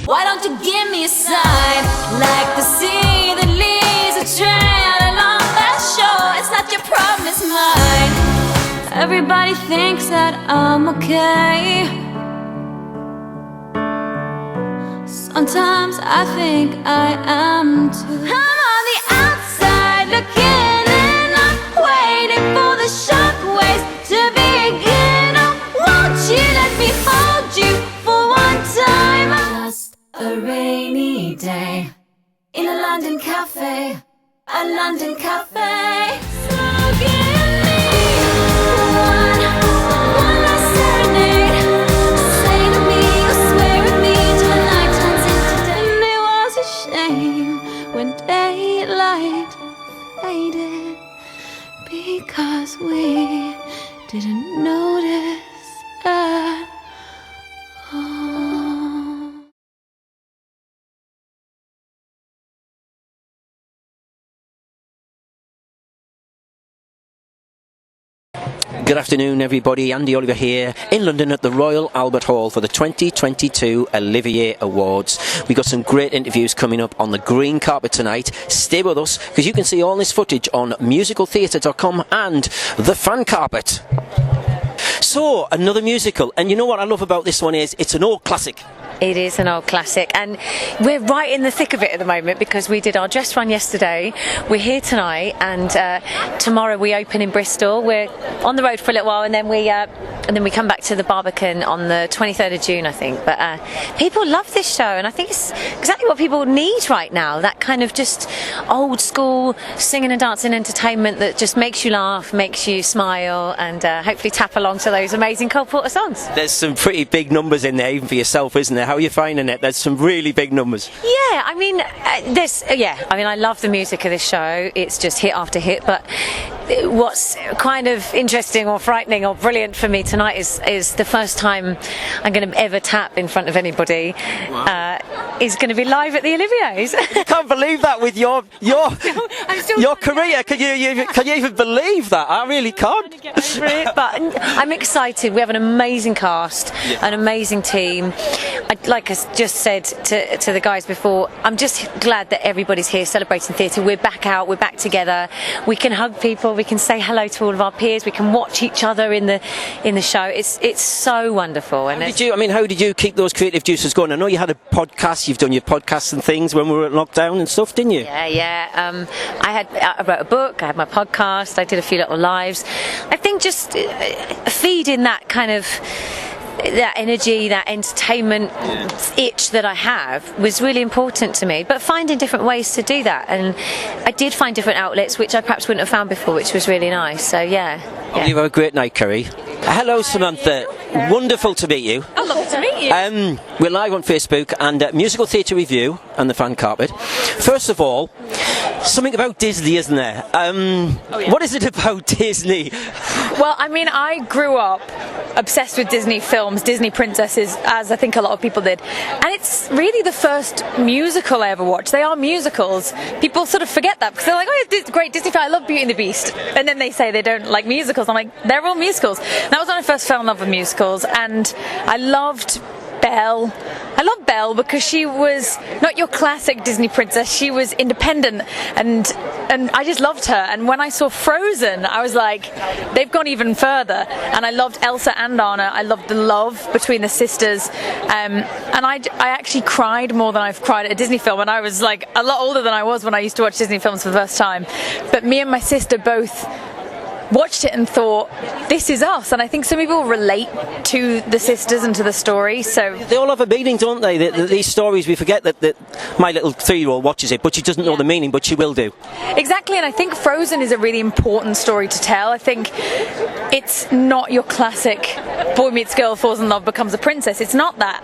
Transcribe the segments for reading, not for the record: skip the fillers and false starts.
Why don't you give me a sign, like the sea that leads a trail along that shore? It's not your problem, it's mine. Everybody thinks that I'm okay. Sometimes I think I am too. I'm on the outside looking in, I'm waiting for the shockwaves to begin. Oh, won't you let me hold you for one time? Just a rainy day in a London cafe, a London cafe. So give me one last serenade. Say to me, or swear at me till the night turns into day. And it was a shame when daylight faded, because we didn't notice at all. Good afternoon, everybody. Andy Oliver here in London at the Royal Albert Hall for the 2022 Olivier Awards. We've got some great interviews coming up on the green carpet tonight. Stay with us, because you can see all this footage on musicaltheatre.com and the fan carpet. So, another musical, and you know what I love about this one is it's an old classic. It is an old classic, and we're right in the thick of it at the moment because we did our dress run yesterday. We're here tonight, and tomorrow we open in Bristol. We're on the road for a little while, and then we come back to the Barbican on the 23rd of June, I think. But people love this show, and I think it's exactly what people need right now. That kind of just old school singing and dancing entertainment that just makes you laugh, makes you smile, and hopefully tap along to those amazing Cole Porter songs. There's some pretty big numbers in there, even for yourself, isn't there? How are you finding it? There's some really big numbers. Yeah, I mean, I love the music of this show. It's just hit after hit. But what's kind of interesting or frightening or brilliant for me tonight is the first time I'm going to ever tap in front of anybody. Wow. Is going to be live at the Oliviers. I can't believe that with your career. Can you even believe that? I really can't. Get over it, but I'm excited. We have an amazing cast, an amazing team. Like I just said to the guys before, I'm just glad that everybody's here celebrating theatre. We're back out, we're back together. We can hug people, we can say hello to all of our peers, we can watch each other in the show. It's so wonderful. And how did you keep those creative juices going? I know you had a podcast. You've done your podcasts and things when we were at lockdown and stuff, didn't you? Yeah. I wrote a book. I had my podcast. I did a few little lives. I think just feeding that kind of that energy, that entertainment itch that I have was really important to me, but finding different ways to do that, and I did find different outlets which I perhaps wouldn't have found before, which was really nice. So yeah. You have a great night, Kerry. Hello, Samantha. Wonderful to meet you. Oh, lovely to meet you. We're live on Facebook and Musical Theatre Review and the fan carpet. First of all, something about Disney, isn't there? What is it about Disney? Well, I mean, I grew up obsessed with Disney films, Disney princesses, as I think a lot of people did. And it's really the first musical I ever watched. They are musicals. People sort of forget that because they're like, oh, it's great Disney film. I love Beauty and the Beast. And then they say they don't like musicals. I'm like, they're all musicals. And that was when I first fell in love with musicals. And I loved Belle. I love Belle because she was not your classic Disney princess. She was independent, and I just loved her. And when I saw Frozen, I was like, they've gone even further. And I loved Elsa and Anna. I loved the love between the sisters. And I actually cried more than I've cried at a Disney film. And I was like a lot older than I was when I used to watch Disney films for the first time. But me and my sister both watched it and thought, this is us. And I think some people relate to the sisters and to the story. So they all have a meaning, don't they? These stories, we forget that my little 3-year-old watches it, but she doesn't know the meaning, but she will do. Exactly, and I think Frozen is a really important story to tell. I think it's not your classic boy meets girl, falls in love, becomes a princess. It's not that.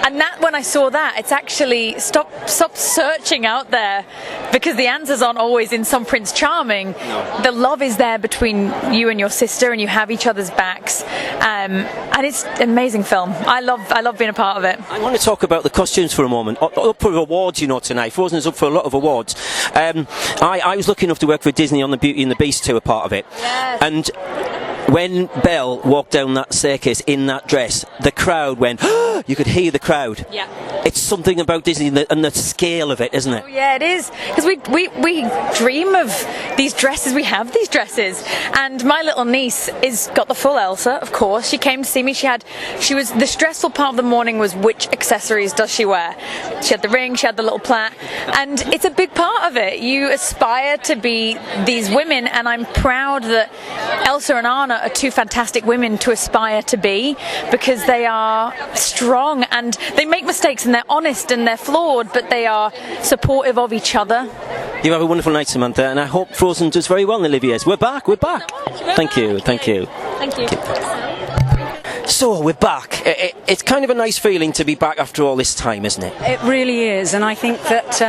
And that, when I saw that, it's actually stop searching out there, because the answers aren't always in some Prince Charming. No. The love is there between you and your sister, and you have each other's backs. And it's an amazing film. I love being a part of it. I want to talk about the costumes for a moment. Up for awards, tonight. Frozen is up for a lot of awards. I was lucky enough to work for Disney on the Beauty and the Beast tour part of it. Yes. And when Belle walked down that staircase in that dress, the crowd went, you could hear the crowd. Yeah. It's something about Disney and the scale of it, isn't it? Oh, yeah, it is. Because we dream of these dresses. We have these dresses. And my little niece is got the full Elsa, of course. She came to see me. The stressful part of the morning was which accessories does she wear. She had the ring, she had the little plait. And it's a big part of it. You aspire to be these women, and I'm proud that Elsa and Anna are two fantastic women to aspire to be, because they are strong and they make mistakes and they're honest and they're flawed, but they are supportive of each other. You have a wonderful night, Samantha, and I hope Frozen does very well in Olivier's. We're back. Thank you. Thank you. So we're back. It's kind of a nice feeling to be back after all this time, isn't it? It really is, and I think that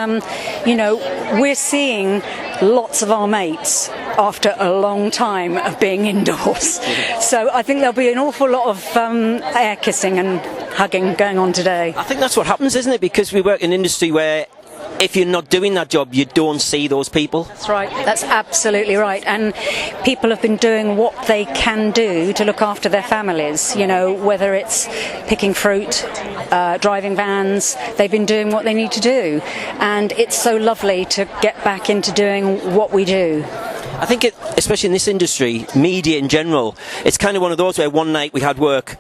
we're seeing lots of our mates after a long time of being indoors. So I think there'll be an awful lot of air kissing and hugging going on today. I think that's what happens, isn't it? Because we work in an industry where if you're not doing that job, you don't see those people. That's right. That's absolutely right. And people have been doing what they can do to look after their families, whether it's picking fruit, driving vans. They've been doing what they need to do. And it's so lovely to get back into doing what we do. I think, especially in this industry, media in general, it's kind of one of those where one night we had work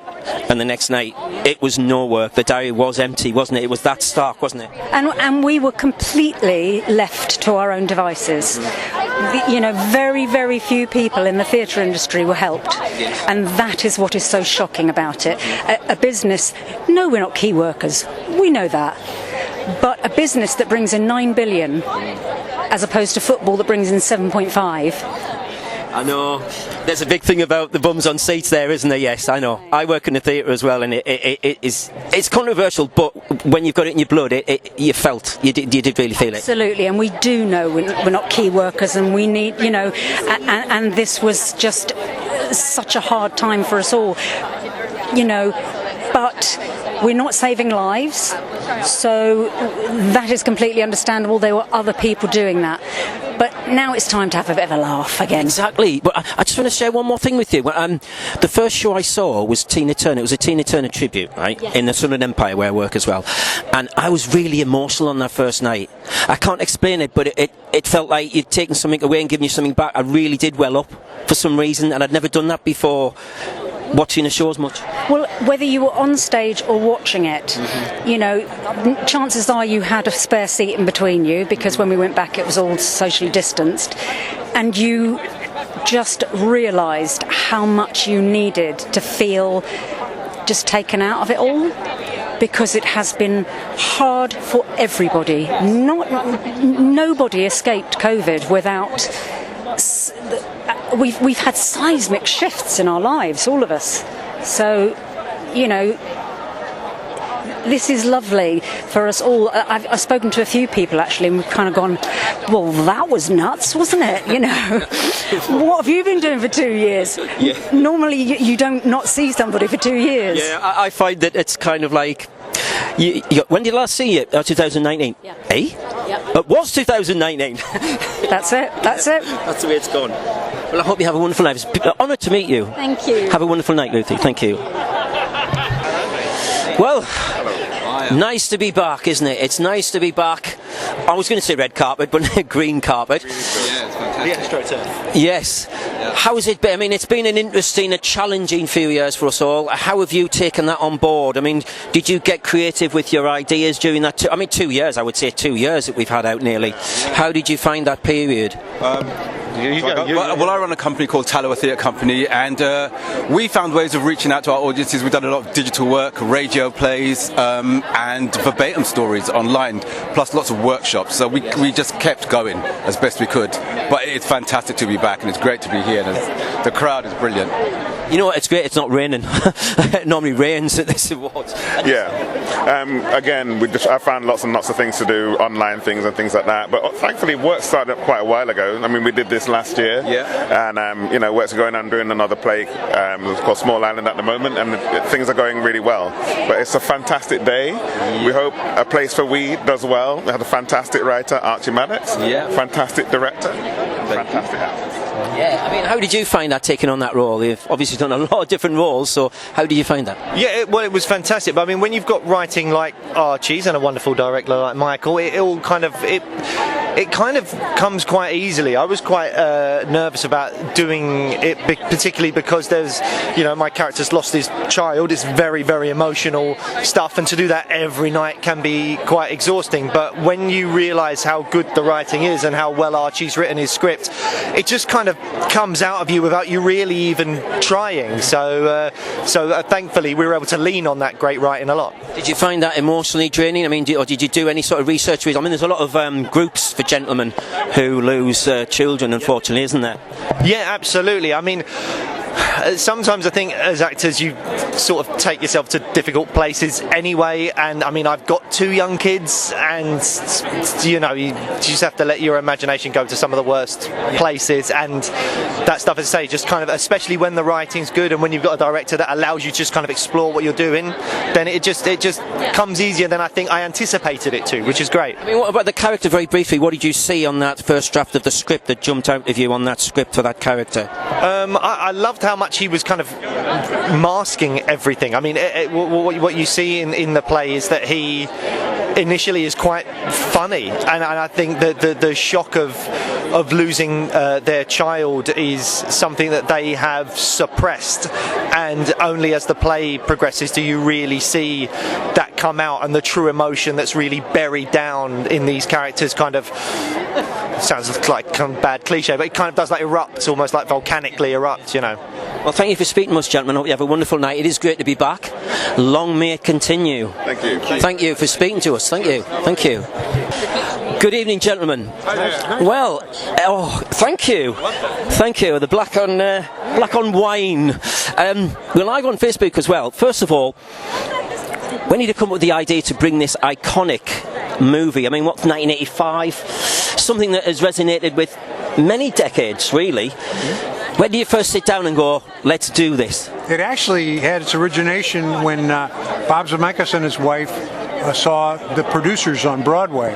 and the next night it was no work. The diary was empty, wasn't it? It was that stark, wasn't it? And we were completely left to our own devices. Very, very few people in the theatre industry were helped. And that is what is so shocking about it. A business, no, we're not key workers. We know that. But a business that brings in 9 billion, as opposed to football that brings in 7.5. I know. There's a big thing about the bums on seats there, isn't there? Yes, I know. I work in the theatre as well, and it's controversial, but when you've got it in your blood, you did really feel it. Absolutely, and we do know we're not key workers, and we need, and this was just such a hard time for us all, but we're not saving lives, so that is completely understandable. There were other people doing that. But now it's time to have a bit of a laugh again. Exactly. But I just want to share one more thing with you. The first show I saw was Tina Turner. It was a Tina Turner tribute, right? Yeah. In the Sunderland Empire, where I work as well. And I was really emotional on that first night. I can't explain it, but it felt like you'd taken something away and given you something back. I really did well up for some reason, and I'd never done that before. Watching a show as much? Well, whether you were on stage or watching it, chances are you had a spare seat in between you, because when we went back it was all socially distanced, and you just realised how much you needed to feel just taken out of it all, because it has been hard for everybody. Nobody escaped COVID without... We've had seismic shifts in our lives, all of us. So, this is lovely for us all. I've spoken to a few people actually, and we've kind of gone, well, that was nuts, wasn't it? What have you been doing for 2 years? Yeah. Normally you don't not see somebody for 2 years. Yeah, I find that it's kind of like, when did you last see it? 2019. Yeah. Eh? Yep. It was 2019. That's it. That's the way it's gone. Well, I hope you have a wonderful night. It's an honour to meet you. Thank you. Have a wonderful night, Ruthie. Thank you. Well, nice to be back, isn't it? It's nice to be back. I was going to say red carpet, but green carpet. Yeah, it's fantastic. Yes. How's it been? I mean, it's been an interesting, a challenging few years for us all. How have you taken that on board? I mean, did you get creative with your ideas during that? 2 years, I would say 2 years that we've had out nearly. How did you find that period? Well, I run a company called Tallow Theatre Company, and we found ways of reaching out to our audiences. We've done a lot of digital work, radio plays, and verbatim stories online, plus lots of workshops. So we just kept going as best we could. But it's fantastic to be back, and it's great to be here. And the crowd is brilliant. You know what, it's great it's not raining. It normally rains at this awards. Yeah. Again, I found lots and lots of things to do, online things and things like that. But thankfully, work started up quite a while ago. I mean, we did this last year. Yeah. And, work's going on doing another play called Small Island at the moment. And things are going really well. But it's a fantastic day. Yeah. We hope A Place for We does well. We had a fantastic writer, Archie Maddox. Yeah. Fantastic director. Fantastic actors. Yeah, I mean, how did you find that, taking on that role? You've obviously done a lot of different roles, so how did you find that? Yeah, it was fantastic. But I mean, when you've got writing like Archie's and a wonderful director like Michael, it all kind of comes quite easily. I was quite nervous about doing it, particularly because there's, my character's lost his child. It's very, very emotional stuff, and to do that every night can be quite exhausting. But when you realise how good the writing is and how well Archie's written his script, it just kind of comes out of you without you really even trying. So thankfully we were able to lean on that great writing a lot. Did you find that emotionally draining? I mean, or did you do any sort of research with? I mean, there's a lot of groups for gentlemen who lose children, unfortunately, isn't there? Yeah, absolutely. I mean, sometimes I think as actors you sort of take yourself to difficult places anyway, and I mean, I've got 2 young kids, and you just have to let your imagination go to some of the worst places, and that stuff, as I say, just kind of, especially when the writing's good and when you've got a director that allows you to just kind of explore what you're doing, then it just comes easier than I think I anticipated it to, which is great. I mean, what about the character, very briefly? What did you see on that first draft of the script that jumped out of you on that script for that character? I loved how much he was kind of masking everything. I mean, what you see in the play is that he initially is quite funny, and I think that the shock of losing their child is something that they have suppressed, and only as the play progresses do you really see that come out, and the true emotion that's really buried down in these characters kind of sounds like kind of bad cliche, but it kind of does like erupt, almost like volcanically erupt, Well, thank you for speaking to us, gentlemen. I hope you have a wonderful night. It is great to be back. Long may it continue. Thank you. Thank you for speaking to us. Thank you. Thank you. Good evening, gentlemen. Well, thank you. Thank you. The black on wine. We're live on Facebook as well. First of all, when did you come up with the idea to bring this iconic movie? I mean, what's 1985? Something that has resonated with many decades, really. When did you first sit down and go, let's do this? It actually had its origination when Bob Zemeckis and his wife saw The Producers on Broadway.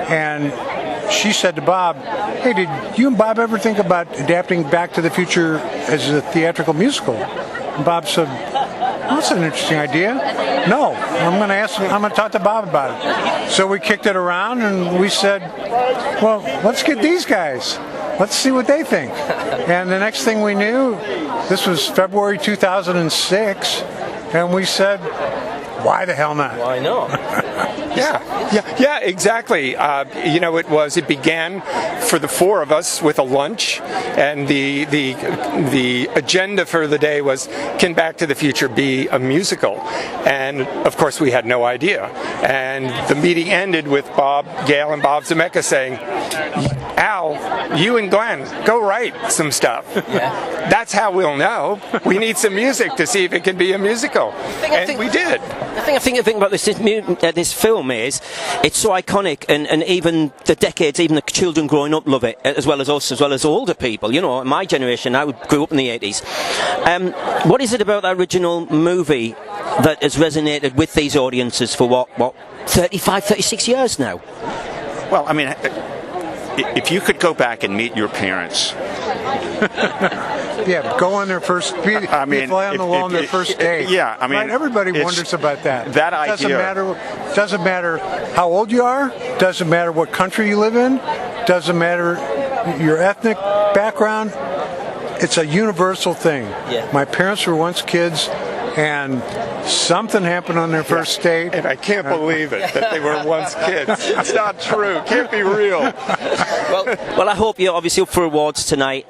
And she said to Bob, hey, did you and Bob ever think about adapting Back to the Future as a theatrical musical? And Bob said, that's an interesting idea. No, I'm going to talk to Bob about it. So we kicked it around and we said, well, let's get these guys. Let's see what they think. And the next thing we knew, this was February 2006, and we said, why the hell not? Why not? Yeah, exactly. It began for the 4 of us with a lunch, and the agenda for the day was, can Back to the Future be a musical? And of course we had no idea. And the meeting ended with Gale and Bob Zemeckis saying, Al, you and Glen, go write some stuff. Yeah. That's how we'll know. We need some music to see if it can be a musical. And we did. The thing about this film is it's so iconic, and even the decades, even the children growing up love it, as well as us, as well as older people. My generation, I grew up in the 80s. What is it about that original movie that has resonated with these audiences for what 35, 36 years now? Well, I mean, if you could go back and meet your parents. Yeah, go on their first. Fly on the wall on their first day. Yeah, I mean, right? Everybody wonders about that. That idea. Doesn't matter how old you are. Doesn't matter what country you live in. Doesn't matter your ethnic background. It's a universal thing. Yeah. My parents were once kids, and something happened on their first date. And I can't believe it, that they were once kids. It's not true. Can't be real. Well, I hope you're obviously up for awards tonight.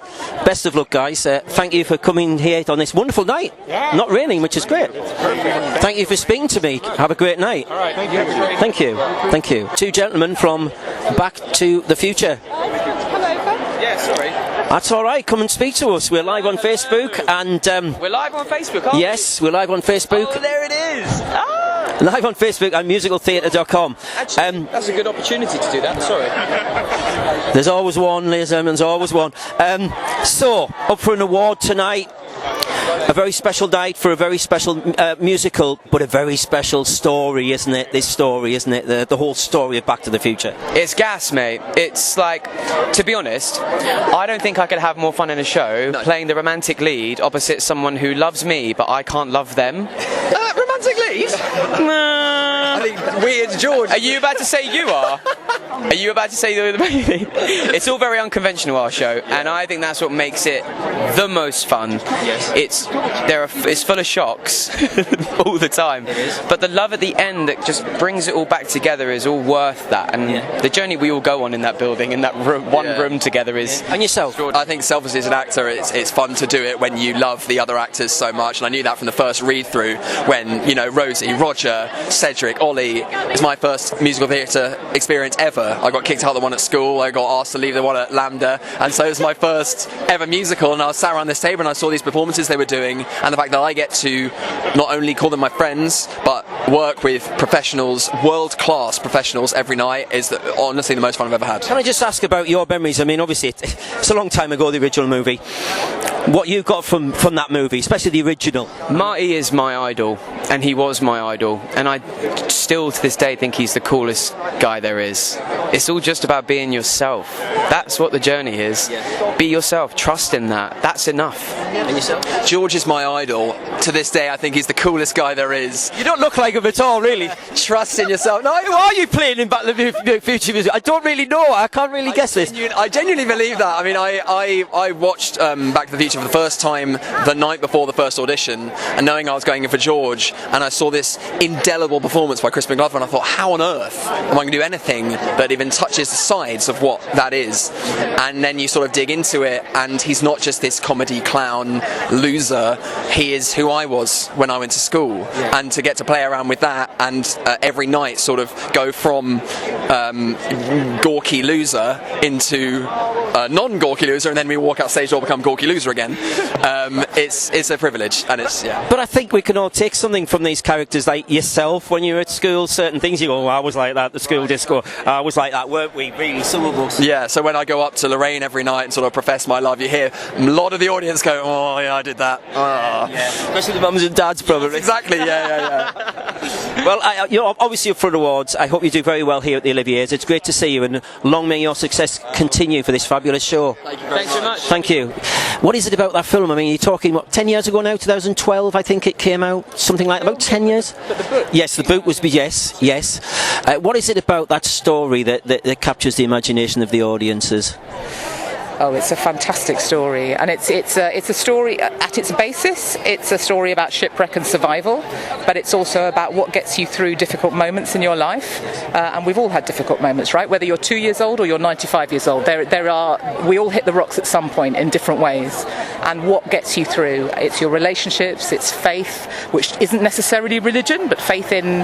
Best of luck, guys. Thank you for coming here on this wonderful night. Yeah. Not raining, which is great. Thank you for speaking to me. Have a great night. All right. Thank you. Thank you. Thank you. 2 gentlemen from Back to the Future. That's all right. Come and speak to us. We're live on Facebook, and we're live on Facebook, aren't we? Yes, we're live on Facebook. Oh, there it is. Live on Facebook and musicaltheatre.com. Actually, that's a good opportunity to do that. Sorry. There's always one, ladies and gentlemen. There's always one. So, up for an award tonight. A very special night for a very special musical, but a very special story, isn't it? This story, isn't it? The whole story of Back to the Future. It's gas, mate. It's like, to be honest, I don't think I could have more fun in a show playing the romantic lead opposite someone who loves me, but I can't love them. Romantic lead? I think weird George. Are you about to say you are? Are you about to say the romantic lead? It's all very unconventional, our show, and I think that's what makes it the most fun. Yes. It's full of shocks all the time, but the love at the end that just brings it all back together is all worth that. And the journey we all go on in that building, in that room together, is. And yourself? I think selfishly as an actor, it's fun to do it when you love the other actors so much, and I knew that from the first read through when Rosie, Roger, Cedric, Olly. It's my first musical theatre experience ever. I got kicked out of the one at school, I got asked to leave the one at Lambda, and so it was my first ever musical, and I was sat around this table and I saw these performances they were doing, and the fact that I get to not only call them my friends but work with professionals, world-class professionals every night is honestly the most fun I've ever had. Can I just ask about your memories? I mean, obviously it's a long time ago, the original movie. What you got from that movie, especially the original? Marty is my idol, and he was my idol, and I still to this day think he's the coolest guy there is. It's all just about being yourself. That's what the journey is. Be yourself, trust in that. That's enough. And yourself? George is my idol. To this day, I think he's the coolest guy there is. You don't look like him at all, really. Trust in yourself. No, who are you playing in Back to the Future music? I don't really know. I can't really guess this. I genuinely believe that. I mean, I watched Back to the Future for the first time the night before the first audition, and knowing I was going in for George, and I saw this indelible performance by Chris McGlover, and I thought, how on earth am I going to do anything that even touches the sides of what that is? And then you sort of dig into it, and he's not just this comedy clown loser, he is who I was when I went to school. And to get to play around with that and every night sort of go from gawky loser into non-gawky loser, and then we walk out stage door become gawky loser again. It's a privilege, and it's But I think we can all take something from these characters, like yourself when you were at school. Certain things you go, I was like that at the school disco. I was like that, weren't we? Really, some of us. Yeah. So when I go up to Lorraine every night and sort of profess my love, you hear a lot of the audience go, "Oh yeah, I did that." Especially the mums and dads, probably. Yes, exactly. Yeah. Well, you're obviously up for awards. I hope you do very well here at the Oliviers. It's great to see you, and long may your success continue for this fabulous show. Thank you very much. Thank you. What is it about that film? I mean, you're talking, 10 years ago now, 2012, I think it came out, something like about 10 years? But the book? Yes, the book was, yes. What is it about that story that captures the imagination of the audiences? Oh, it's a fantastic story, and it's a story at its basis. It's a story about shipwreck and survival, but it's also about what gets you through difficult moments in your life. And we've all had difficult moments, right? Whether you're 2 years old or you're 95 years old, we all hit the rocks at some point in different ways. And what gets you through? It's your relationships, it's faith, which isn't necessarily religion, but faith in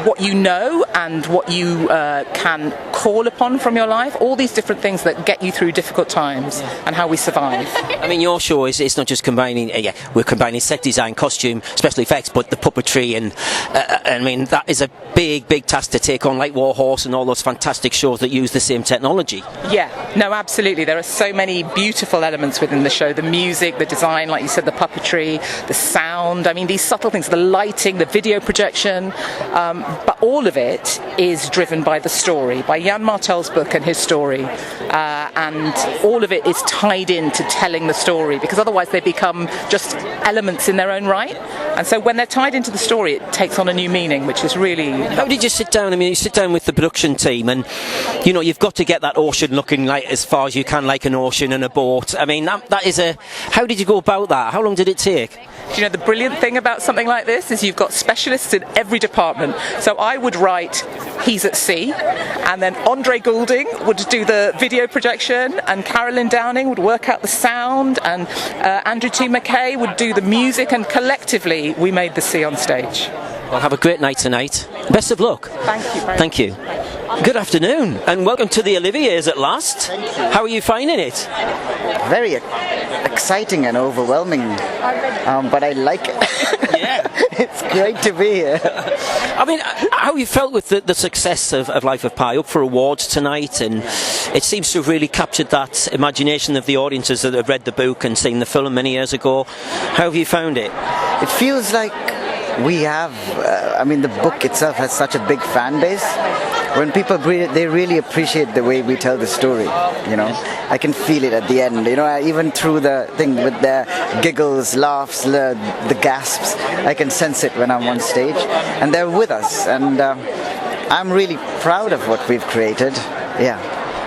what you know and what you can call upon from your life. All these different things that get you through difficult times and how we survive. I mean, your show it's not just combining, we're combining set design, costume, special effects, but the puppetry, and I mean, that is a big task to take on, like War Horse and all those fantastic shows that use the same technology. Yeah, no, absolutely. There are so many beautiful elements within the show, the music, the design, like you said, the puppetry, the sound, I mean, these subtle things, the lighting, the video projection, but all of it is driven by the story, by Jan Martel's book and his story, and all of it is tied into telling the story, because otherwise they become just elements in their own right. And so when they're tied into the story, it takes on a new meaning, which is really... How did you sit down? I mean, you sit down with the production team, and you've got to get that ocean looking like as far as you can, like an ocean and a boat. I mean, that is a... How did you go about that? How long did it take? Do you know, the brilliant thing about something like this is you've got specialists in every department. So I would write He's at Sea, and then Andre Goulding would do the video projection, and Carolyn Downing would work out the sound, and Andrew T. McKay would do the music, and collectively we made the sea on stage. Well, have a great night tonight. Best of luck. Thank you. Thank you. Good afternoon, and welcome to the Oliviers at last. Thank you. How are you finding it? Very exciting and overwhelming, but I like it. It's great to be here. I mean, how you felt with the success of Life of Pi up for awards tonight, and it seems to have really captured that imagination of the audiences that have read the book and seen the film many years ago. How have you found it? It feels like we have, the book itself has such a big fan base. When people read it, they really appreciate the way we tell the story, I can feel it at the end, even through the thing with the giggles, laughs, the gasps, I can sense it when I'm on stage, and they're with us, and I'm really proud of what we've created,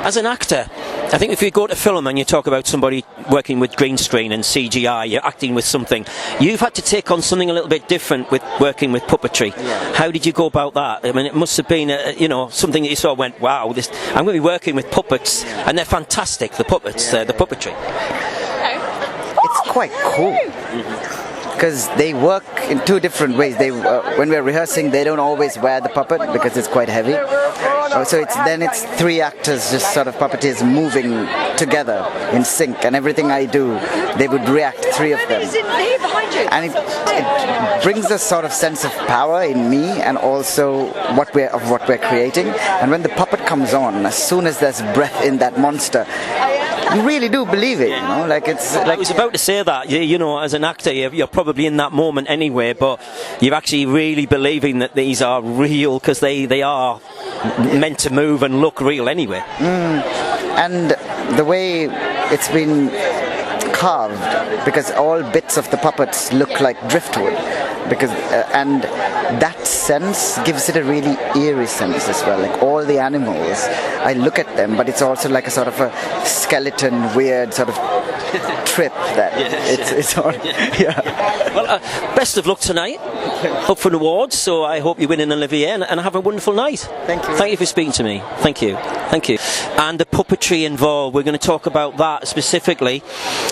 As an actor, I think if you go to film and you talk about somebody working with green screen and CGI, you're acting with something, you've had to take on something a little bit different with working with puppetry. How did you go about that? I mean, it must have been, something that you sort of went, wow, I'm going to be working with puppets, and they're fantastic, the puppets, the puppetry. It's quite cool. Because they work in two different ways. When we're rehearsing, they don't always wear the puppet because it's quite heavy. So it's three actors, just sort of puppeteers moving together in sync, and everything I do, they would react, three of them. And it brings a sort of sense of power in me, and also what we're creating. And when the puppet comes on, as soon as there's breath in that monster, you really do believe it, I was about to say that, as an actor, you're probably in that moment anyway, but you're actually really believing that these are real, because they are meant to move and look real anyway. And the way it's been carved, because all bits of the puppets look like driftwood, and that sense gives it a really eerie sense as well. Like all the animals, I look at them, but it's also like a sort of a skeleton, weird sort of trip that it's on. Well, best of luck tonight, up for an award, so I hope you win an Olivier and have a wonderful night. Thank you. Thank you for speaking to me. Thank you. And the puppetry involved, we're going to talk about that specifically.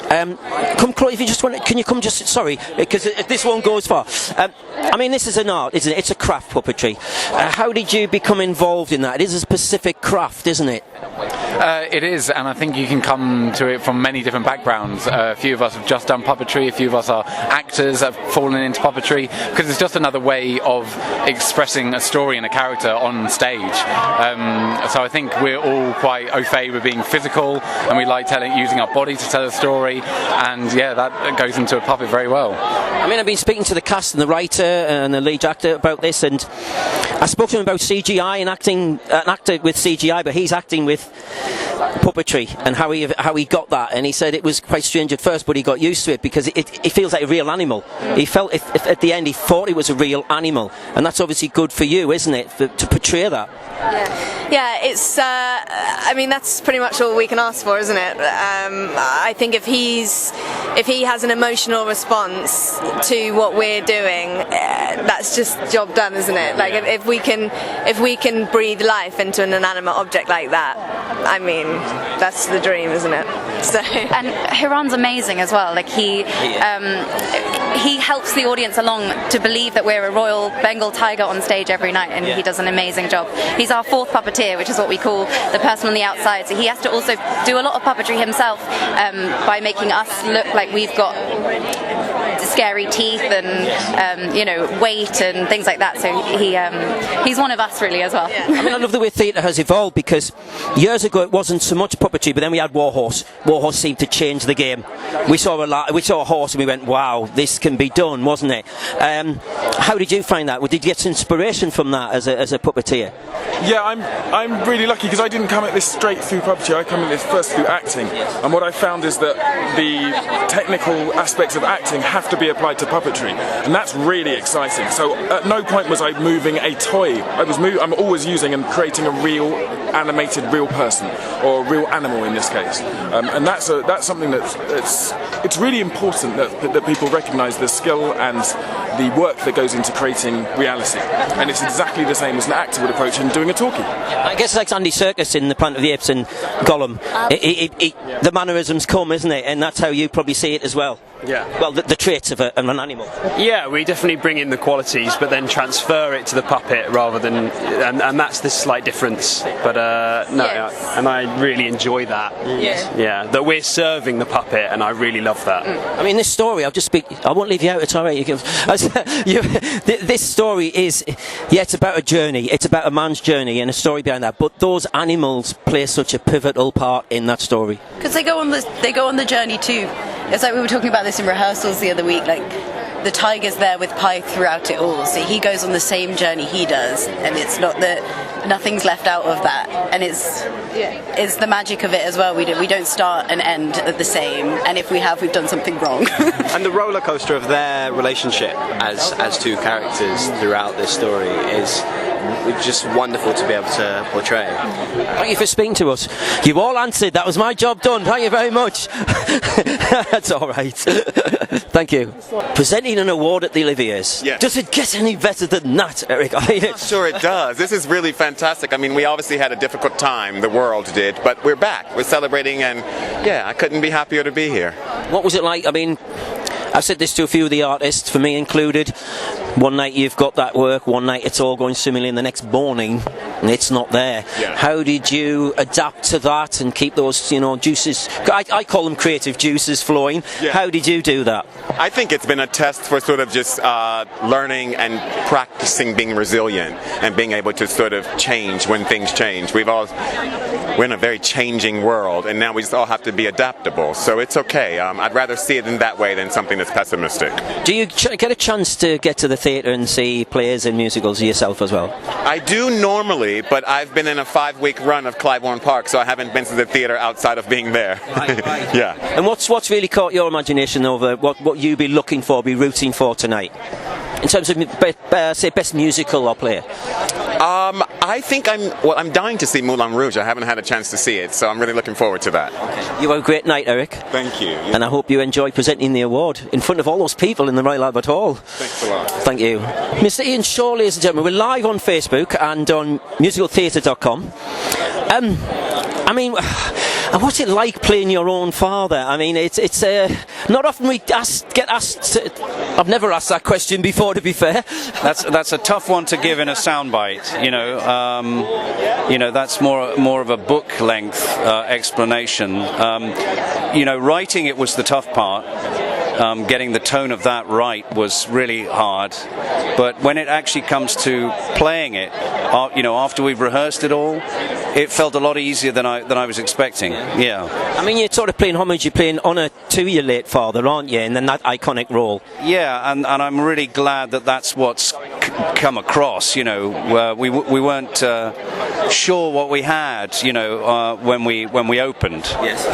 Come close, if you just want, can you come just, sorry, because this won't go as far. This is an art, isn't it? It's a craft, puppetry. How did you become involved in that? It is a specific craft, isn't it? It is, and I think you can come to it from many different backgrounds. A few of us have just done puppetry, a few of us are actors that have fallen into puppetry, because it's just another way of expressing a story and a character on stage. So I think we're all quite au fait with being physical, and we like using our body to tell a story, and that goes into a puppet very well. I've been speaking to the cast and the writer and the lead actor about this, and I spoke to him about CGI and acting, an actor with CGI, but he's acting with puppetry and how he got that, and he said it was quite strange at first, but he got used to it because it feels like a real animal. He felt if at the end he thought it was a real animal, and that's obviously good for you, isn't it, to portray that? It's that's pretty much all we can ask for, isn't it? I think if he has an emotional response to what we're doing, that's just job done, isn't it? Like if we can breathe life into an inanimate object like that, that's the dream, isn't it? So. And Hiran's amazing as well. Like he helps the audience along to believe that we're a Royal Bengal tiger on stage every night, and he does an amazing job. He's our fourth puppeteer, which is what we call the person on the outside. So he has to also do a lot of puppetry himself by making us look like we've got scary teeth and weight and things like that. So he's one of us really as well. I love the way theatre has evolved, because years ago it wasn't so much puppetry, but then we had Warhorse. Warhorse seemed to change the game. We saw a horse and we went, wow, this can be done, wasn't it? How did you find that? Did you get inspiration from that as a puppeteer? Yeah, I'm really lucky because I didn't come at this straight through puppetry. I come at this first through acting, and what I found is that the technical aspects of acting have to be applied to puppetry, and that's really exciting. So at no point was I moving a toy. I'm always using and creating a real animated real person, or a real animal in this case, and that's something it's really important that people recognise the skill and the work that goes into creating reality, and it's exactly the same as an actor would approach in doing a talkie. I guess it's like Andy Serkis in The Planet of the Apes and Gollum. The mannerisms come, isn't it? And that's how you probably see it as well. Yeah. Well, the traits of an animal. Yeah, we definitely bring in the qualities, but then transfer it to the puppet rather than, and that's the slight difference. But and I really enjoy that. Yeah, that we're serving the puppet, and I really love that. I mean, this story, I won't leave you out, it's all right. You can, this story is, it's about a journey. It's about a man's journey and a story behind that. But those animals play such a pivotal part in that story. Because they go on the journey too. It's like we were talking about this in rehearsals the other week. Like the tiger's there with Pi throughout it all, so he goes on the same journey he does, and it's not that nothing's left out of that. And it's the magic of it as well. We don't start and end at the same, and if we have, we've done something wrong. And the roller coaster of their relationship as two characters throughout this story is just wonderful to be able to portray. Thank you for speaking to us. You've all answered. That was my job done. Thank you very much. That's all right. Thank you. Presenting an award at the Olivier's. Yes. Does it get any better than that, Eric? I'm sure it does. This is really fantastic. I mean, we obviously had a difficult time, the world did, but we're back. We're celebrating, and I couldn't be happier to be here. What was it like? I mean, I've said this to a few of the artists, for me included. One night you've got that work, one night it's all going swimmingly, and the next morning it's not there. Yeah. How did you adapt to that and keep those, juices? I call them creative juices flowing. Yeah. How did you do that? I think it's been a test for sort of just learning and practicing being resilient and being able to sort of change when things change. We're in a very changing world, and now we just all have to be adaptable. So it's okay. I'd rather see it in that way than something that's pessimistic. Do you get a chance to get to the theatre and see plays and musicals yourself as well? I do normally, but I've been in a 5-week run of Clybourne Park, so I haven't been to the theatre outside of being there. Right. Yeah. And what's really caught your imagination over what you'd be looking for, be rooting for tonight? In terms of, say, best musical or play? I think I'm dying to see Moulin Rouge. I haven't had a chance to see it, so I'm really looking forward to that. You have a great night, Eric. Thank you. And I hope you enjoy presenting the award in front of all those people in the Royal Albert Hall. Thanks a lot. Thank you. Mr. Ian Shaw, ladies and gentlemen, we're live on Facebook and on musicaltheatre.com. I mean, what's it like playing your own father? I mean, it's not often we get asked. I've never asked that question before, to be fair. That's a tough one to give in a soundbite. That's more of a book length explanation. Writing it was the tough part. Getting the tone of that right was really hard, but when it actually comes to playing it, after we've rehearsed it all, it felt a lot easier than I was expecting. Yeah. I mean, you're sort of playing homage, you're playing honour to your late father, aren't you? And then that iconic role. Yeah, and I'm really glad that that's what's come across. We weren't sure what we had, when we opened. Yes.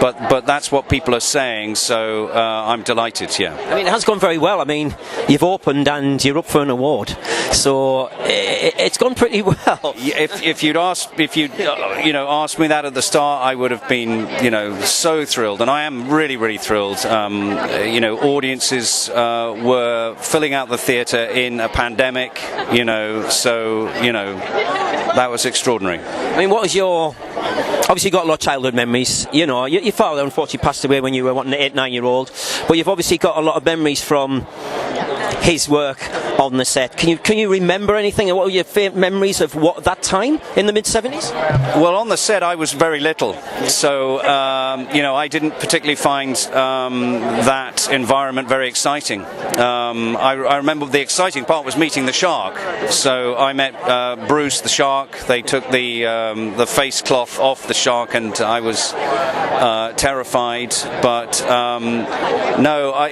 But that's what people are saying, so I'm delighted. Yeah. I mean, it has gone very well. I mean, you've opened and you're up for an award, so it's gone pretty well. If you'd asked me that at the start, I would have been so thrilled, and I am really, really thrilled. Audiences were filling out the theatre in a pandemic, so that was extraordinary. I mean, what was your... Obviously you got a lot of childhood memories. Your father unfortunately passed away when you were, an 8-9-year-old, but you've obviously got a lot of memories from his work on the set. Can you remember anything? What were your favourite memories of that time in the mid-70s? Well, on the set I was very little, so I didn't particularly find that environment very exciting. I remember the exciting part was meeting the shark. So I met Bruce the shark. They took the face cloth off the shark, and I was terrified. But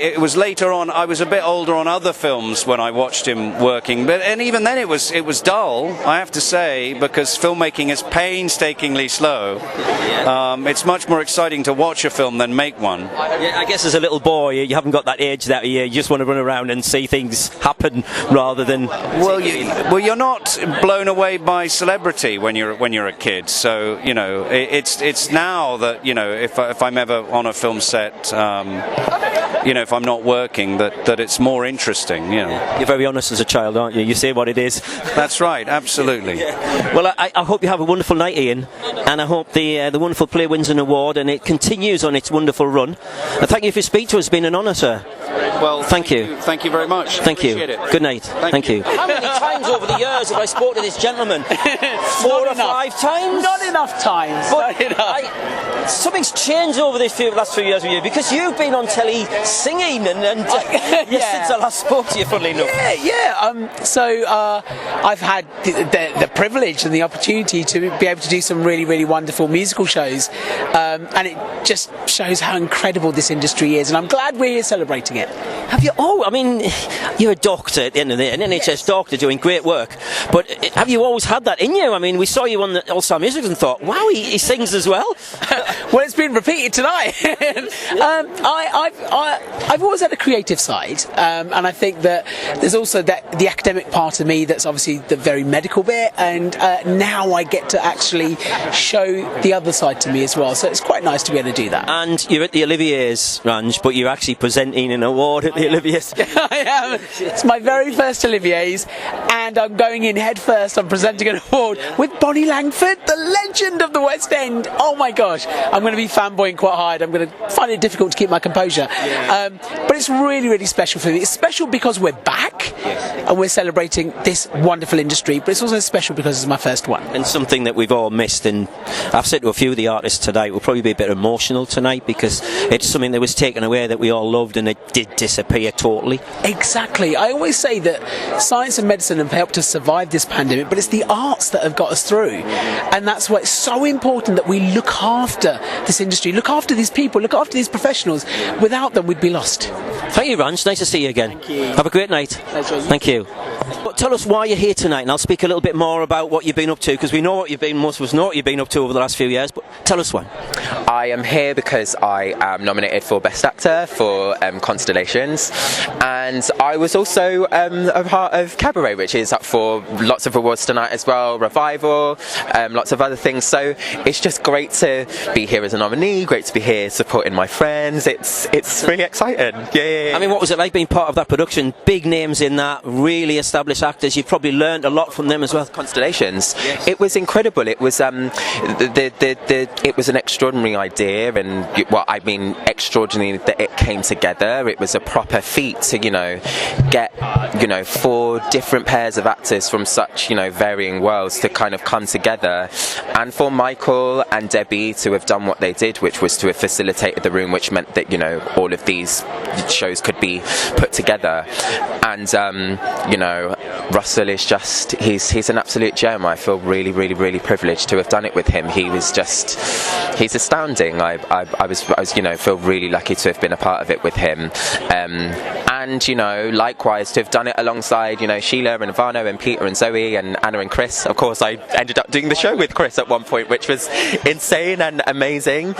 it was later on. I was a bit older on other films when I watched him working, and even then it was dull, I have to say, because filmmaking is painstakingly slow. It's much more exciting to watch a film than make one. Yeah, I guess as a little boy you haven't got that age that you just want to run around and see things happen rather than... Well, you're not blown away by celebrity when you're a kid, so it's now that if I'm ever on a film set, if I'm not working, that it's more interesting. interesting. You know, you're very honest as a child, aren't you? You say what it is. That's right, absolutely. Well, I hope you have a wonderful night, Ian, and I hope the wonderful play wins an award and it continues on its wonderful run. And thank you for your speech to us. It's been an honour, sir. Well, thank you. Thank you very much. Thank you. Appreciate it. Good night. Thank you. How many times over the years have I spoken to this gentleman? 4 or 5 times? Not enough times. But something's changed over the last few years with you, because you've been on telly singing and since I last spoke to you, funnily enough. So I've had the privilege and the opportunity to be able to do some really, really wonderful musical shows, and it just shows how incredible this industry is, and I'm glad we're here celebrating it. Have you? Oh, I mean, you're a doctor at the end of the day, an NHS doctor doing great work. But have you always had that in you? I mean, we saw you on the All Star Music and thought, wow, he sings as well. Well, it's been repeated tonight. I've always had a creative side, and I think that there's also the academic part of me that's obviously the very medical bit, and now I get to actually show the other side to me as well. So it's quite nice to be able to do that. And you're at the Oliviers, Ranj, but you're actually presenting an award at the Oliviers. I am. It's my very first Oliviers, and I'm going in head first. I'm presenting an award with Bonnie Langford, the legend of the West End. Oh my gosh, I'm going to be fanboying quite hard. I'm going to find it difficult to keep my composure. But it's really, really special for me. It's special because we're back and we're celebrating this wonderful industry, but it's also special because it's my first one. And something that we've all missed, and I've said to a few of the artists tonight, we'll probably be a bit emotional tonight because it's something that was taken away that we all loved, and it did disappear totally. Exactly. I always say that science and medicine have helped us survive this pandemic, but it's the arts that have got us through. And that's why it's so important that we look after this industry, look after these people, look after these professionals. Without them, we'd be lost. Thank you, Ranj. Nice to see you again. Thank you. Have a great night. Thank you. But tell us why you're here tonight, and I'll speak a little bit more about what you've been up to, because we know what most of us know what you've been up to over the last few years, but tell us why. I am here because I am nominated for Best Actor for Constellations, and I was also a part of Cabaret, which is up for lots of awards tonight as well, Revival, lots of other things, so it's just great to be here as a nominee, great to be here supporting my friends. It's really exciting. Yeah. I mean, what was it like being part of that production? Big names in that, really established actors. You've probably learned a lot from them as well. Constellations. Yes. It was incredible. It was it was an extraordinary idea, and extraordinary that it came together. It was a proper feat to get 4 different pairs of actors from such varying worlds to kind of come together, and for Michael and Debbie to have done what they did, which was to have facilitated the room, which meant that all of these shows could be put together. And Russell is just he's an absolute gem. I feel really, really, really privileged to have done it with him. He's astounding. I feel really lucky to have been a part of it with him. And likewise to have done it alongside Sheila and Ivano and Peter and Zoe and Anna and Chris. Of course, I ended up doing the show with Chris at one point, which was insane and amazing.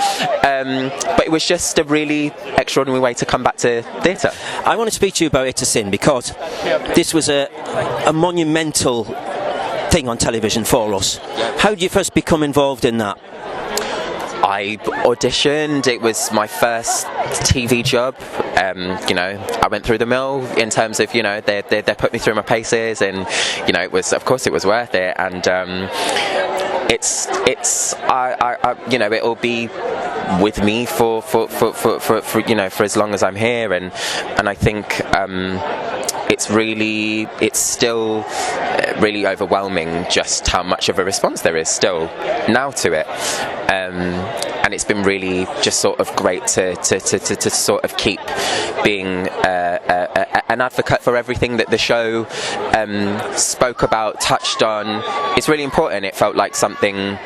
But it was just a really extraordinary way to come back to theatre. I want to speak to you about It's a Sin, because this was a monumental thing on television for us. How did you first become involved in that? I auditioned. It was my first TV job. I went through the mill in terms of they put me through my paces, and it was worth it. And it'll be with me for as long as I'm here, and I think it's still really overwhelming just how much of a response there is still now to it, and it's been really just sort of great to sort of keep being an advocate for everything that the show spoke about, touched on. It's really important. It felt like something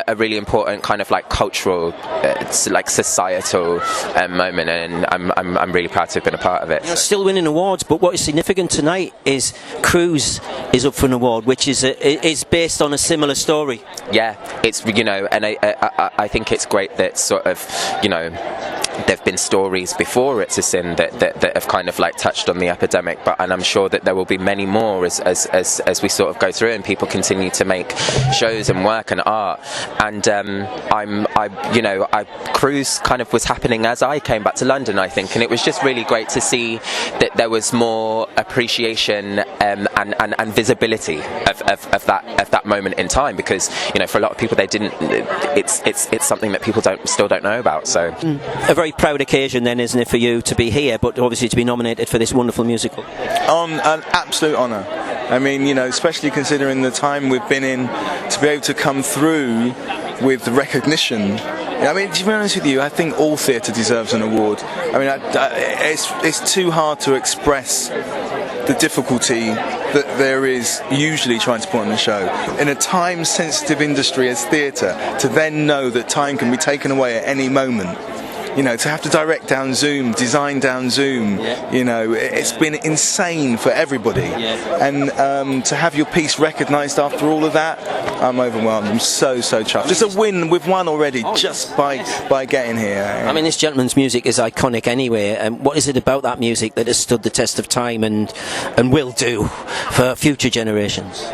a really important kind of like cultural, societal moment, and I'm really proud to have been a part of it. You're still winning awards, but what is significant tonight is Cruise is up for an award, which is based on a similar story. Yeah, it's and I think it's great that sort of they've been stories before It's a Sin that have kind of like touched on the epidemic, and I'm sure that there will be many more as we sort of go through and people continue to make shows and work and art. And Cruise kind of was happening as I came back to London, I think, and it was just really great to see that there was more appreciation and visibility of that moment in time, because for a lot of people it's something that people still don't know about. So a very proud occasion then, isn't it, for you to be here, but obviously to be nominated for this wonderful musical? An absolute honour. I mean, especially considering the time we've been in, to be able to come through with the recognition. I mean, to be honest with you, I think all theatre deserves an award. I mean, it's too hard to express the difficulty that there is usually trying to put on a show. In a time-sensitive industry as theatre, to then know that time can be taken away at any moment, to have to direct down Zoom, design down Zoom, it's been insane for everybody. And to have your piece recognised after all of that, I'm overwhelmed. I'm so chuffed. Just a win, we've won already just by getting here. I mean, this gentleman's music is iconic anyway. And what is it about that music that has stood the test of time and will do for future generations?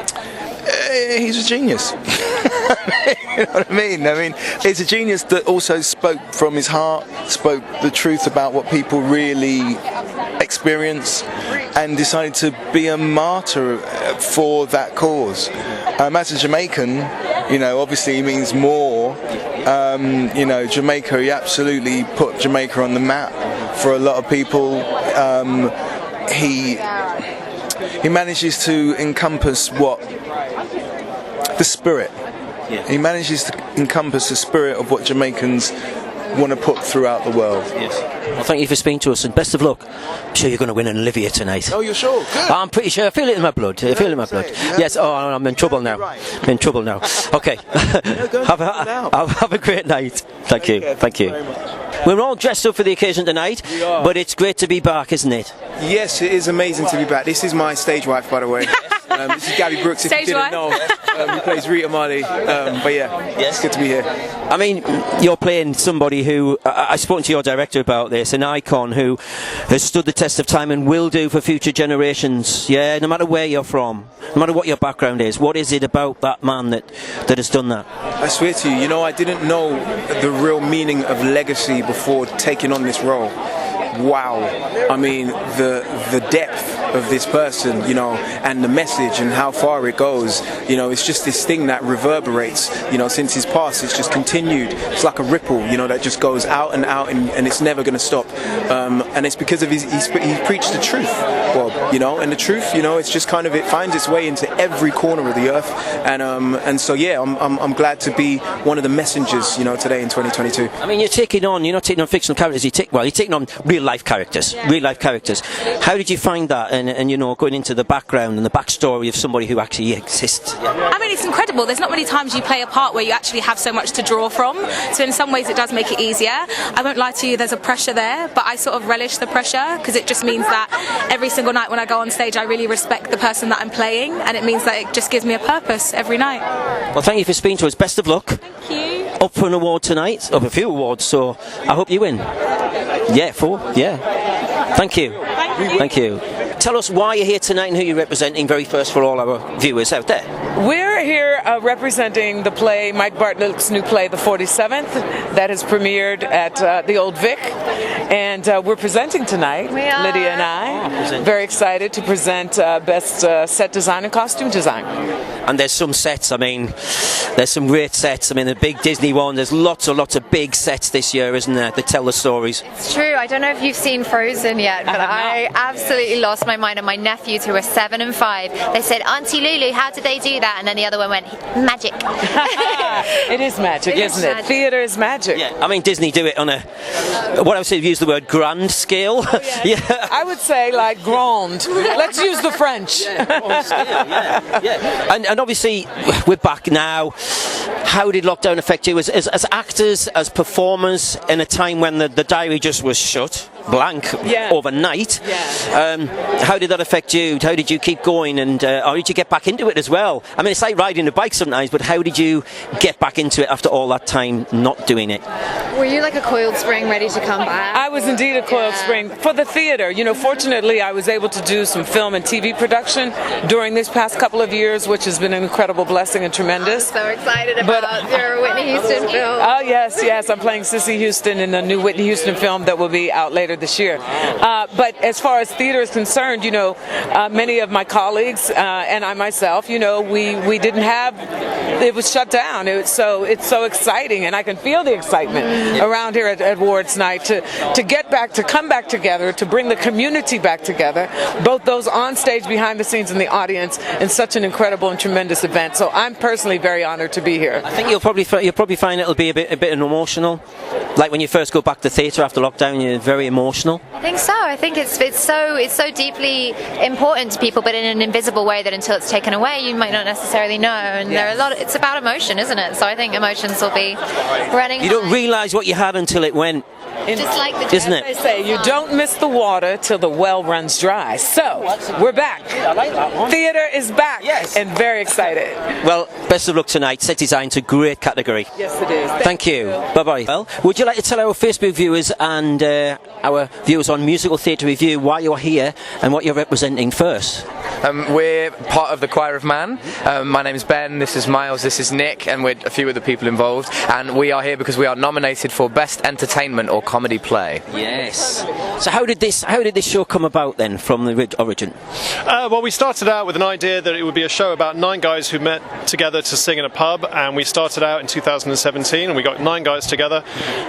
He's a genius. You know what I mean? I mean, he's a genius that also spoke from his heart, spoke the truth about what people really experience, and decided to be a martyr for that cause. As a Jamaican, obviously he means more. Jamaica, he absolutely put Jamaica on the map for a lot of people. He manages to encompass the spirit. He manages to encompass the spirit of what Jamaicans want to put throughout the world. Yes. Well, thank you for speaking to us, and best of luck. I'm sure you're going to win an Olivier tonight. Oh, you're sure? Good. I'm pretty sure. I feel it in my blood. I feel it in my blood. Yes. Oh, I'm in trouble now. I'm in trouble now. Okay. Have a great night. Thank you. Thank you. We're all dressed up for the occasion tonight, but it's great to be back, isn't it? Yes, it is amazing to be back. This is my stage wife, by the way. This is Gabby Brooks, if you didn't know. Who plays Rita Marley. But yeah, it's good to be here. I mean, you're playing somebody who, I spoke to your director about this, an icon who has stood the test of time and will do for future generations. Yeah, no matter where you're from, no matter what your background is, what is it about that man that has done that? I swear to you, I didn't know the real meaning of legacy before taking on this role. Wow. I mean, the depth of this person, and the message and how far it goes, it's just this thing that reverberates, since his past. It's just continued. It's like a ripple, that just goes out and out, and it's never going to stop. And it's because of he preached the truth, Bob, and the truth, it's just kind of, it finds its way into every corner of the earth. And so, yeah, I'm glad to be one of the messengers, today in 2022. I mean, you're not taking on fictional characters, you're taking on real life characters. How did you find that, and going into the background and the backstory of somebody who actually exists? I mean, it's incredible. There's not many times you play a part where you actually have so much to draw from, so in some ways it does make it easier. I won't lie to you, there's a pressure there, but I sort of relish the pressure, because it just means that every single night when I go on stage I really respect the person that I'm playing, and it means that it just gives me a purpose every night. Well, thank you for speaking to us. Best of luck. Thank you. Up for an award tonight, up a few awards, so I hope you win. Yeah, 4. Yeah. Thank you. Thank you. Tell us why you're here tonight and who you're representing, very first, for all our viewers out there. We're here representing the play, Mike Bartlett's new play, The 47th, that has premiered at the Old Vic. And we're presenting tonight, Lydia and I. Very excited to present Best Set Design and Costume Design. And there's some sets, there's some great sets. The big Disney one, there's lots of big sets this year, isn't there, that tell the stories. It's true. I don't know if you've seen Frozen yet, but I absolutely lost my mind. And my nephews, who are 7 and 5, they said, Auntie Lulu, how did they do that? And then the other one went, magic. It is magic, isn't it? Theatre is magic. Yeah, Disney do it on a, what I would say, use the word grand scale. Yeah. I would say like grand. Let's use the French. And obviously, we're back now. How did lockdown affect you as actors, as performers, in a time when the diary just was shut? blank overnight. How did that affect you? How did you keep going, and how did you get back into it as well? I mean, it's like riding a bike sometimes, but how did you get back into it after all that time not doing it? Were you like a coiled spring ready to come back? I was indeed a coiled spring for the theater. You know, fortunately, I was able to do some film and TV production during this past couple of years, which has been an incredible blessing and tremendous. I'm so excited about your Whitney Houston film. Oh, yes. I'm playing Sissy Houston in the new Whitney Houston film that will be out later this year. But as far as theater is concerned, you know, many of my colleagues and I myself, you know, we didn't have, it was shut down. It's so exciting, and I can feel the excitement around here at Awards Night to get back, to come back together, to bring the community back together, both those on stage, behind the scenes, and the audience, in such an incredible and tremendous event. So I'm personally very honored to be here. I think you'll probably find it'll be a bit emotional. Like when you first go back to theatre after lockdown, you're very emotional. I think so. I think it's so deeply important to people, but in an invisible way that until it's taken away, you might not necessarily know. And there are it's about emotion, isn't it? So I think emotions will be running. You don't realise what you had until it went. Just like the isn't it? They say you don't miss the water till the well runs dry. So we're back. Theatre is back, and very excited. Well, best of luck tonight. Set design to great category. Yes, it is. Thank you. Bye-bye. Well, would you like to tell our Facebook viewers and our viewers on Musical Theatre Review why you're here and what you're representing first? We're part of the Choir of Man. My name is Ben, this is Miles, this is Nick, and we're a few of the people involved. And we are here because we are nominated for Best Entertainment or Comedy Play. Yes. So how did this show come about then, from the origin? Well, we started out with an idea that it would be a show about 9 guys who met together to sing in a pub, and we started out in 2017, and we got 9 guys together.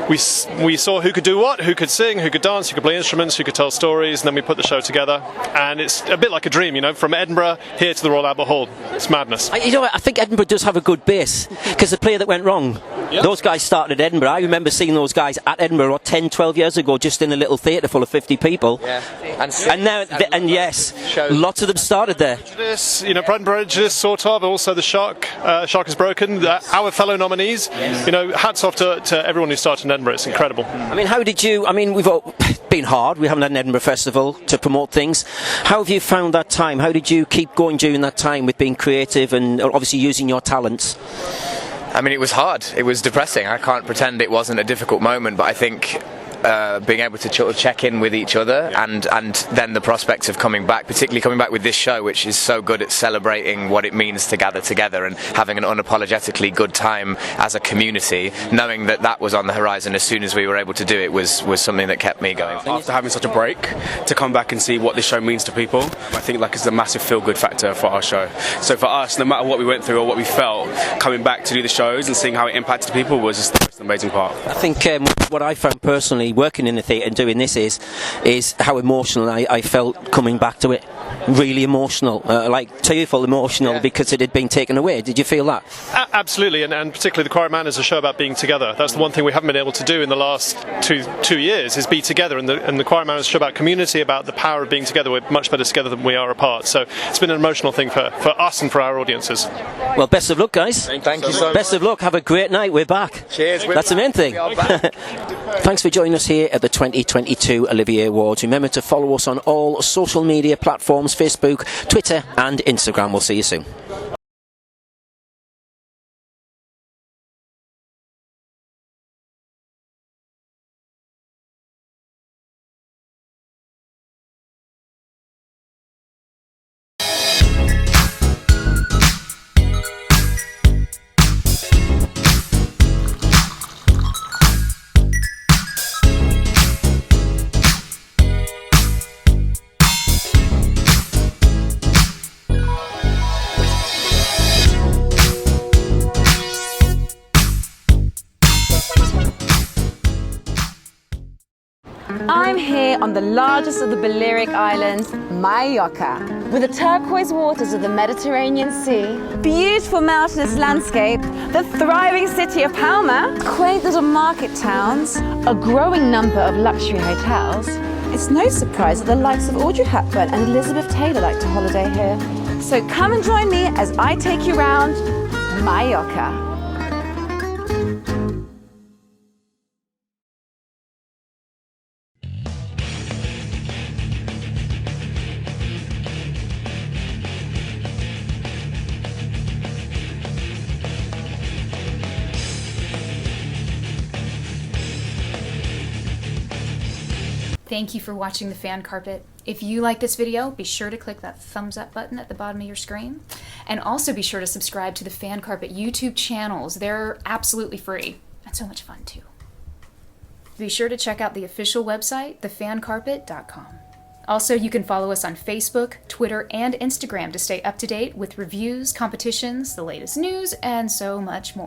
We saw who could do what, who could sing, who could dance, who could play instruments, who could tell stories, and then we put the show together. And it's a bit like a dream, you know, from Edinburgh here to the Royal Albert Hall. It's madness. You know what, I think Edinburgh does have a good base, because the play that went wrong, those guys started at Edinburgh. I remember seeing those guys at Edinburgh 10, 12 years ago, just in a little theatre full of 50 people. Yeah. And yes, lots of them started there. You know, Pride and Prejudice, sort of. Also, the Shark is Broken. Our fellow nominees. You know, hats off to everyone who started in Edinburgh. It's incredible. I mean, how did you? I mean, we've all been hard. We haven't had an Edinburgh Festival to promote things. How have you found that time? How did you keep going during that time with being creative and obviously using your talents? I mean, it was hard. It was depressing. I can't pretend it wasn't a difficult moment, but I think being able to check in with each other and then the prospects of coming back, particularly coming back with this show, which is so good at celebrating what it means to gather together and having an unapologetically good time as a community, knowing that was on the horizon as soon as we were able to do it was something that kept me going. After having such a break, to come back and see what this show means to people, I think like it's a massive feel-good factor for our show. So for us, no matter what we went through or what we felt, coming back to do the shows and seeing how it impacted people was just the most amazing part. I think what I found personally working in the theatre and doing this is how emotional I felt coming back to it. Really emotional, like tearful emotional, because it had been taken away. Did you feel that? Absolutely, and particularly the Choir of Man is a show about being together. That's the one thing we haven't been able to do in the last two years, is be together, and the Choir of Man is a show about community, about the power of being together. We're much better together than we are apart, so it's been an emotional thing for us and for our audiences. Well, best of luck, guys. Thank you so much. Best of luck, have a great night, we're back. Cheers. That's the main thing. Thanks for joining us here at the 2022 Olivier Awards. Remember to follow us on all social media platforms, Facebook, Twitter and Instagram. We'll see you soon. I'm here on the largest of the Balearic Islands, Mallorca, with the turquoise waters of the Mediterranean Sea, beautiful mountainous landscape, the thriving city of Palma, quaint little market towns, a growing number of luxury hotels. It's no surprise that the likes of Audrey Hepburn and Elizabeth Taylor like to holiday here. So come and join me as I take you round Mallorca. thank you for watching The Fan Carpet. If you like this video, be sure to click that thumbs up button at the bottom of your screen. And also be sure to subscribe to the Fan Carpet YouTube channels. They're absolutely free and so much fun too. Be sure to check out the official website, thefancarpet.com. Also, you can follow us on Facebook, Twitter, and Instagram to stay up to date with reviews, competitions, the latest news, and so much more.